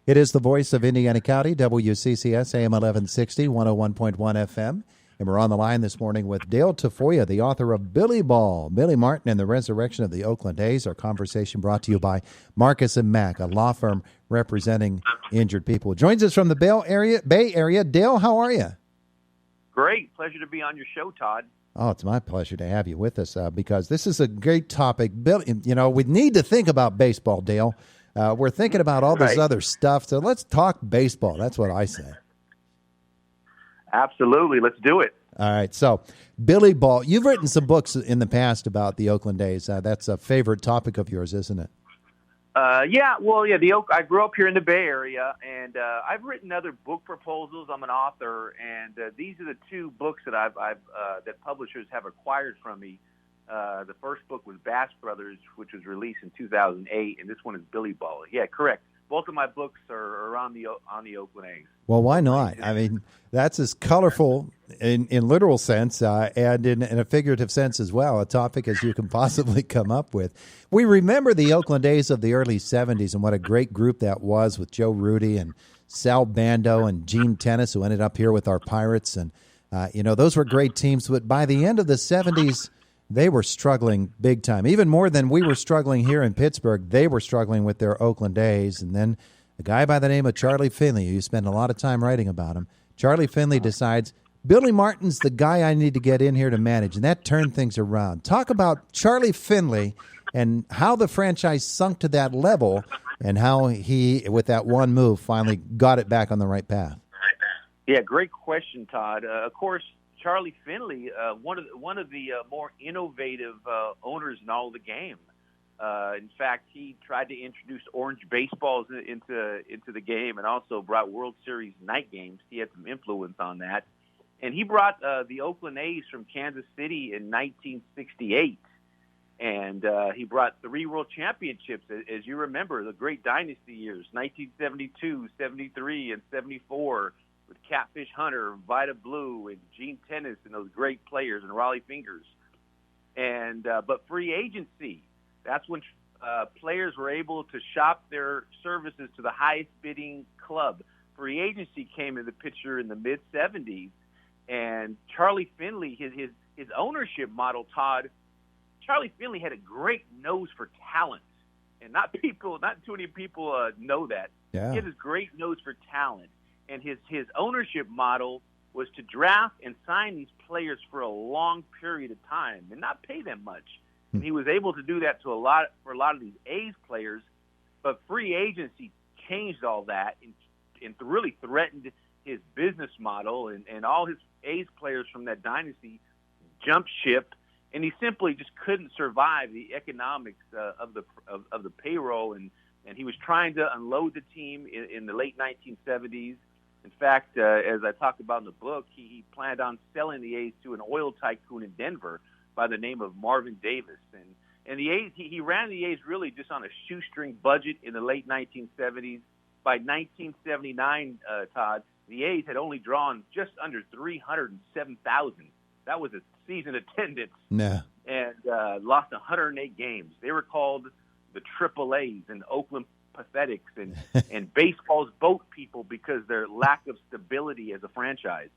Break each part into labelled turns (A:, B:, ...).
A: It is the voice of Indiana County, WCCS, AM 1160, 101.1 FM. And we're on the line this morning with Dale Tafoya, the author of Billy Ball, Billy Martin and the Resurrection of the Oakland A's. Our conversation brought to you by Marcus & Mack, a law firm representing injured people. Joins us from the Bay Area. Dale, how are you?
B: Great. Pleasure to be on your show, Todd.
A: Oh, it's my pleasure to have you with us because this is a great topic. You know, we need to think about baseball, Dale. We're thinking about all this other stuff, so let's talk baseball. That's what I say.
B: Absolutely. Let's do it.
A: All right. So, Billy Ball, you've written some books in the past about the Oakland A's. That's a favorite topic of yours, isn't it?
B: I grew up here in the Bay Area, and I've written other book proposals. I'm an author, and these are the two books that that publishers have acquired from me. The first book was Bass Brothers, which was released in 2008, and this one is Billy Ball. Yeah, correct. Both of my books are on the Oakland A's.
A: Well, why not? I mean, that's as colorful in literal sense and in a figurative sense as well, a topic as you can possibly come up with. We remember the Oakland A's of the early 70s and what a great group that was with Joe Rudy and Sal Bando and Gene Tennis, who ended up here with our Pirates. And, those were great teams. But by the end of the 70s, they were struggling big time. Even more than we were struggling here in Pittsburgh, they were struggling with their Oakland A's. And then a guy by the name of Charlie Finley, you spend a lot of time writing about him, Charlie Finley decides, Billy Martin's the guy I need to get in here to manage. And that turned things around. Talk about Charlie Finley and how the franchise sunk to that level and how he, with that one move, finally got it back on the right path.
B: Yeah, great question, Todd. Of course, Charlie Finley, one of the more innovative owners in all of the game. In fact, he tried to introduce orange baseballs into the game, and also brought World Series night games. He had some influence on that, and he brought the Oakland A's from Kansas City in 1968, and he brought 3 World Championships, as you remember, the great dynasty years, 1972, 73, and 74. With Catfish Hunter, Vida Blue, and Gene Tennis, and those great players, and Raleigh Fingers. And but free agency, that's when players were able to shop their services to the highest bidding club. Free agency came in the picture in the mid '70s, and Charlie Finley, his ownership model, Todd. Charlie Finley had a great nose for talent, and not too many people know that.
A: Yeah.
B: He had this great nose for talent. And his ownership model was to draft and sign these players for a long period of time and not pay them much. And he was able to do that for a lot of these A's players. But free agency changed all that and really threatened his business model. And all his A's players from that dynasty jumped ship, and he simply just couldn't survive the economics of the payroll. And he was trying to unload the team in the late 1970s. In fact, as I talked about in the book, he planned on selling the A's to an oil tycoon in Denver by the name of Marvin Davis. And the A's, he ran the A's really just on a shoestring budget in the late 1970s. By 1979, Todd, the A's had only drawn just under 307,000. That was a season attendance.
A: Nah.
B: And lost 108 games. They were called the Triple A's and Oakland Pathetics and baseball's boat people because their lack of stability as a franchise.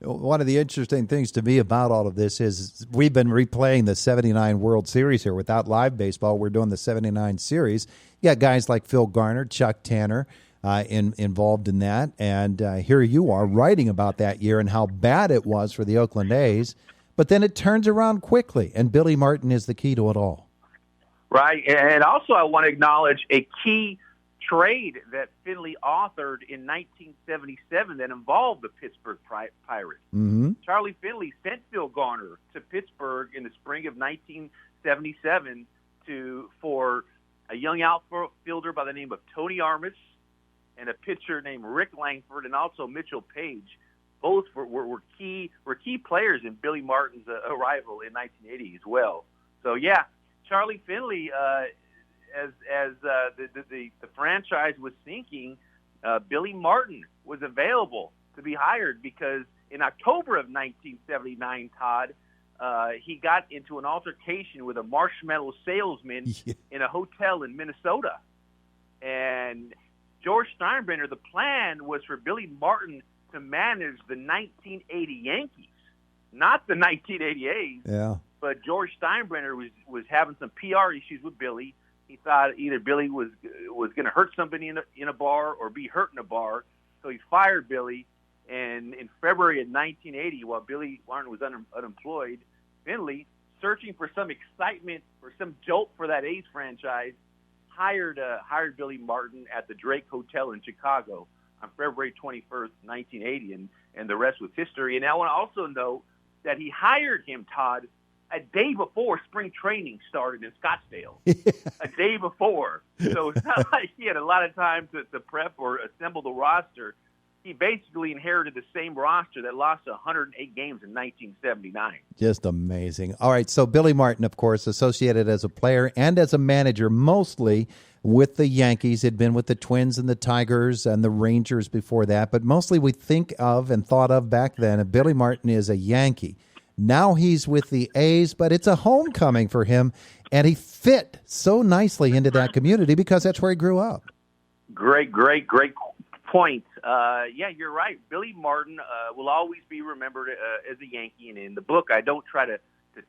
A: One of the interesting things to me about all of this is we've been replaying the 79 World Series here without live baseball. We're doing the 79 series. You got guys like Phil Garner, Chuck Tanner involved in that. And here you are writing about that year and how bad it was for the Oakland A's. But then it turns around quickly, and Billy Martin is the key to it all.
B: Right, and also I want to acknowledge a key trade that Finley authored in 1977 that involved the Pittsburgh Pirates.
A: Mm-hmm.
B: Charlie Finley sent Phil Garner to Pittsburgh in the spring of 1977 for a young outfielder by the name of Tony Armas and a pitcher named Rick Langford and also Mitchell Page. Both were key players in Billy Martin's arrival in 1980 as well. So yeah. Charlie Finley, as the franchise was sinking, Billy Martin was available to be hired because in October of 1979, Todd, he got into an altercation with a marshmallow salesman in a hotel in Minnesota. And George Steinbrenner, the plan was for Billy Martin to manage the 1980 Yankees, not the 1980 A's.
A: Yeah.
B: But George Steinbrenner was having some PR issues with Billy. He thought either Billy was going to hurt somebody in a bar or be hurt in a bar, so he fired Billy. And in February of 1980, while Billy Martin was unemployed, Finley, searching for some excitement or some jolt for that A's franchise, hired Billy Martin at the Drake Hotel in Chicago on February 21st, 1980, and the rest was history. And I want to also note that he hired him, Todd, a day before spring training started in Scottsdale. A day before. So it's not like he had a lot of time to prep or assemble the roster. He basically inherited the same roster that lost 108 games in 1979.
A: Just amazing. All right, so Billy Martin, of course, associated as a player and as a manager, mostly with the Yankees. Had been with the Twins and the Tigers and the Rangers before that, but mostly we think of and thought of back then, Billy Martin is a Yankee. Now he's with the A's, but it's a homecoming for him, and he fit so nicely into that community because that's where he grew up.
B: Great point. Yeah, you're right. Billy Martin will always be remembered as a Yankee, and in the book, I don't try to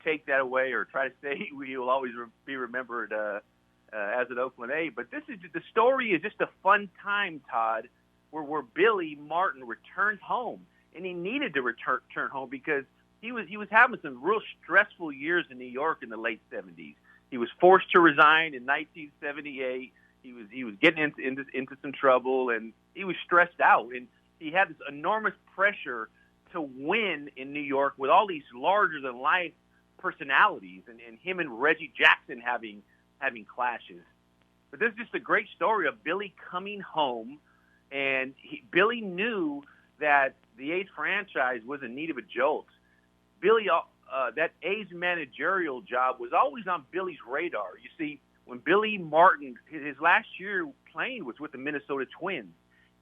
B: take that away or try to say he will always be remembered as an Oakland A. But the story is just a fun time, Todd, where Billy Martin returned home, and he needed to return home because he was having some real stressful years in New York in the late 70s. He was forced to resign in 1978. He was getting into some trouble, and he was stressed out. And he had this enormous pressure to win in New York with all these larger-than-life personalities, and him and Reggie Jackson having clashes. But this is just a great story of Billy coming home, and Billy knew that the A's franchise was in need of a jolt. Billy, that A's managerial job was always on Billy's radar. You see, when Billy Martin, his last year playing was with the Minnesota Twins,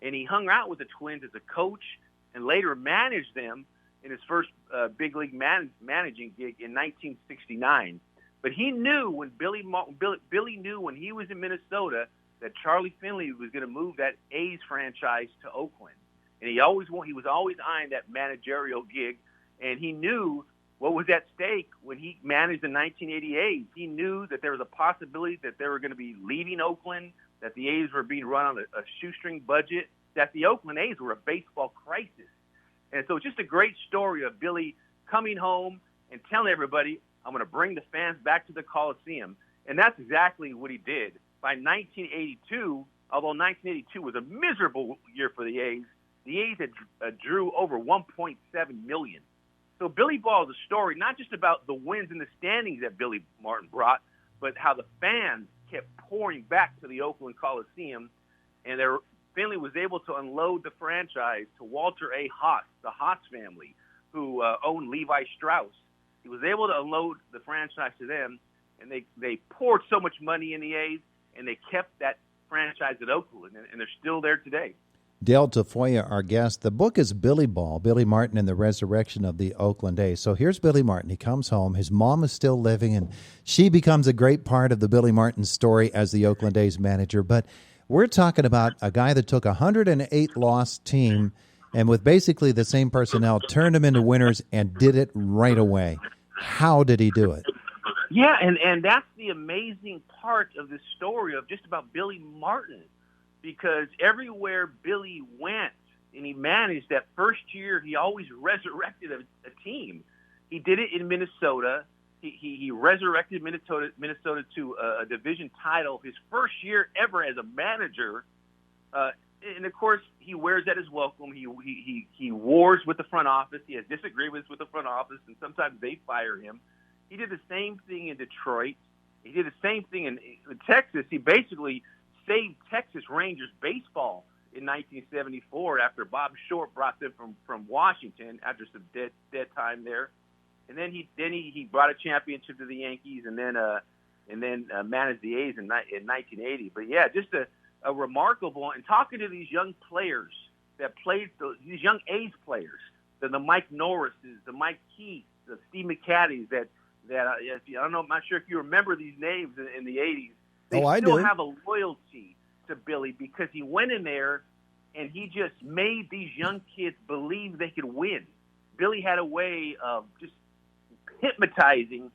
B: and he hung out with the Twins as a coach and later managed them in his first big league managing gig in 1969. But he knew when Billy knew when he was in Minnesota that Charlie Finley was going to move that A's franchise to Oakland, and he was always eyeing that managerial gig. And he knew what was at stake when he managed the 1980 A's. He knew that there was a possibility that they were going to be leaving Oakland, that the A's were being run on a shoestring budget, that the Oakland A's were a baseball crisis. And so it's just a great story of Billy coming home and telling everybody, I'm going to bring the fans back to the Coliseum. And that's exactly what he did. By 1982, although 1982 was a miserable year for the A's had drew over 1.7 million. So Billy Ball is a story not just about the wins in the standings that Billy Martin brought, but how the fans kept pouring back to the Oakland Coliseum, and Finley was able to unload the franchise to Walter A. Haas, the Haas family, who owned Levi Strauss. He was able to unload the franchise to them, and they poured so much money in the A's, and they kept that franchise at Oakland, and they're still there today.
A: Dale Tafoya, our guest. The book is Billy Ball, Billy Martin and the Resurrection of the Oakland A. So here's Billy Martin. He comes home. His mom is still living, and she becomes a great part of the Billy Martin story as the Oakland A's manager. But we're talking about a guy that took a 108-loss team and with basically the same personnel turned them into winners and did it right away. How did he do it?
B: Yeah, and that's the amazing part of this story of just about Billy Martin. Because everywhere Billy went and he managed that first year, he always resurrected a team. He did it in Minnesota. He resurrected Minnesota to a division title his first year ever as a manager. And of course, he wears that as welcome. He wars with the front office. He has disagreements with the front office, and sometimes they fire him. He did the same thing in Detroit. He did the same thing in Texas. He basically saved Texas Rangers baseball in 1974 after Bob Short brought them from Washington after some dead time there, and then he brought a championship to the Yankees, and then managed the A's in 1980. But yeah, just a remarkable. And talking to these young players that played, these young A's players, the Mike Norrises, the Mike Keith, the Steve McCaddies, that I don't know, I'm not sure if you remember these names in the 80s. They
A: I
B: still
A: do.
B: have a loyalty to Billy because he went in there and he just made these young kids believe they could win. Billy had a way of just hypnotizing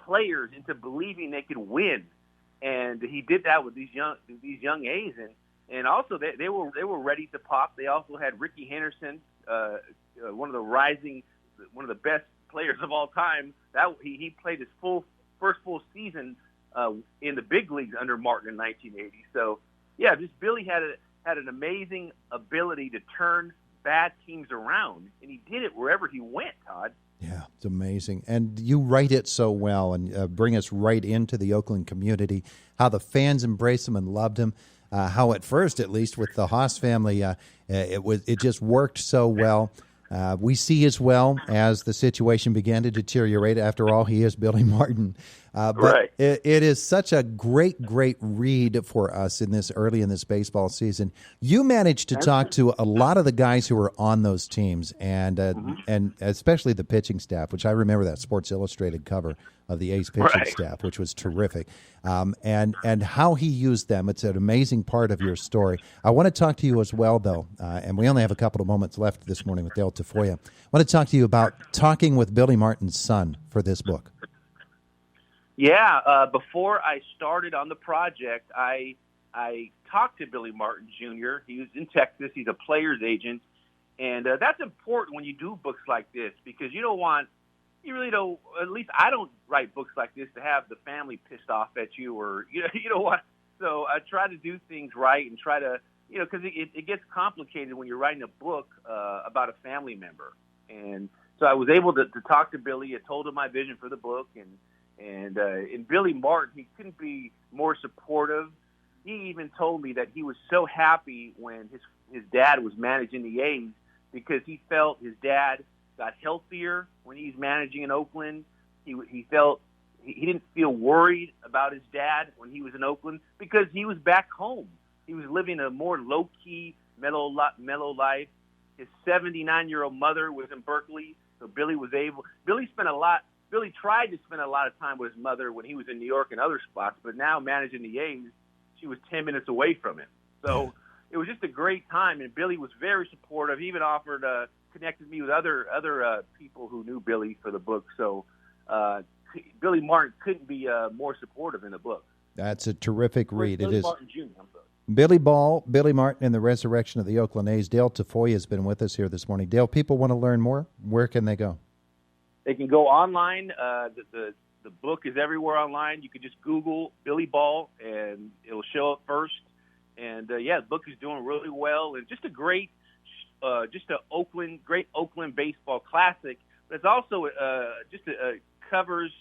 B: players into believing they could win, and he did that with these young A's, and also they were ready to pop. They also had Ricky Henderson, one of the best players of all time. That he played his first full season in the big leagues under Martin in 1980. So yeah, just Billy had an amazing ability to turn bad teams around, and he did it wherever he went, Todd.
A: Yeah, it's amazing. And you write it so well and bring us right into the Oakland community, how the fans embraced him and loved him, how at first, at least with the Haas family, it just worked so well. We see as well as the situation began to deteriorate. After all, he is Billy Martin. But
B: right.
A: It is such a great read for us early in this baseball season. You managed to talk to a lot of the guys who were on those teams, and especially the pitching staff, which I remember that Sports Illustrated cover of the A's pitching staff, which was terrific, and how he used them. It's an amazing part of your story. I want to talk to you as well, though, and we only have a couple of moments left this morning with Dale Tafoya. I want to talk to you about talking with Billy Martin's son for this book.
B: Yeah, before I started on the project, I talked to Billy Martin Jr. He was in Texas. He's a player's agent, and that's important when you do books like this because you really don't. At least I don't write books like this to have the family pissed off at you, or you know what. So I try to do things right and try to because it gets complicated when you're writing a book about a family member, and so I was able to talk to Billy. I told him my vision for the book, and Billy Martin, he couldn't be more supportive. He even told me that he was so happy when his dad was managing the A's because he felt his dad got healthier when he's managing in Oakland. He felt he didn't feel worried about his dad when he was in Oakland because he was back home. He was living a more low-key, mellow life. His 79-year-old mother was in Berkeley, so Billy tried to spend a lot of time with his mother when he was in New York and other spots, but now managing the A's, she was 10 minutes away from him. So it was just a great time, and Billy was very supportive. He even offered, connected me with other people who knew Billy for the book. So Billy Martin couldn't be more supportive in the book.
A: That's a terrific read.
B: Billy
A: It is.
B: Martin Jr., I'm sorry.
A: Billy Martin, and the resurrection of the Oakland A's. Dale Tafoya has been with us here this morning. Dale, people want to learn more. Where can they go?
B: They can go online. The book is everywhere online. You can just Google Billy Ball, and it'll show up first. And the book is doing really well, and just a great Oakland baseball classic. But it's also covers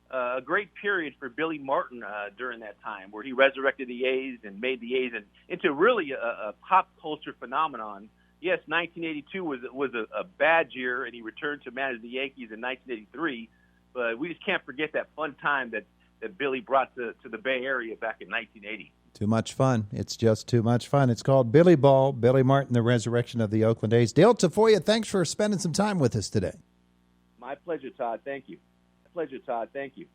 B: a great period for Billy Martin during that time, where he resurrected the A's and made the A's into really a pop culture phenomenon. Yes, 1982 was a bad year, and he returned to manage the Yankees in 1983. But we just can't forget that fun time that Billy brought to the Bay Area back in 1980.
A: Too much fun. It's just too much fun. It's called Billy Ball, Billy Martin, the resurrection of the Oakland A's. Dale Tafoya, thanks for spending some time with us today.
B: My pleasure, Todd. Thank you. My pleasure, Todd. Thank you.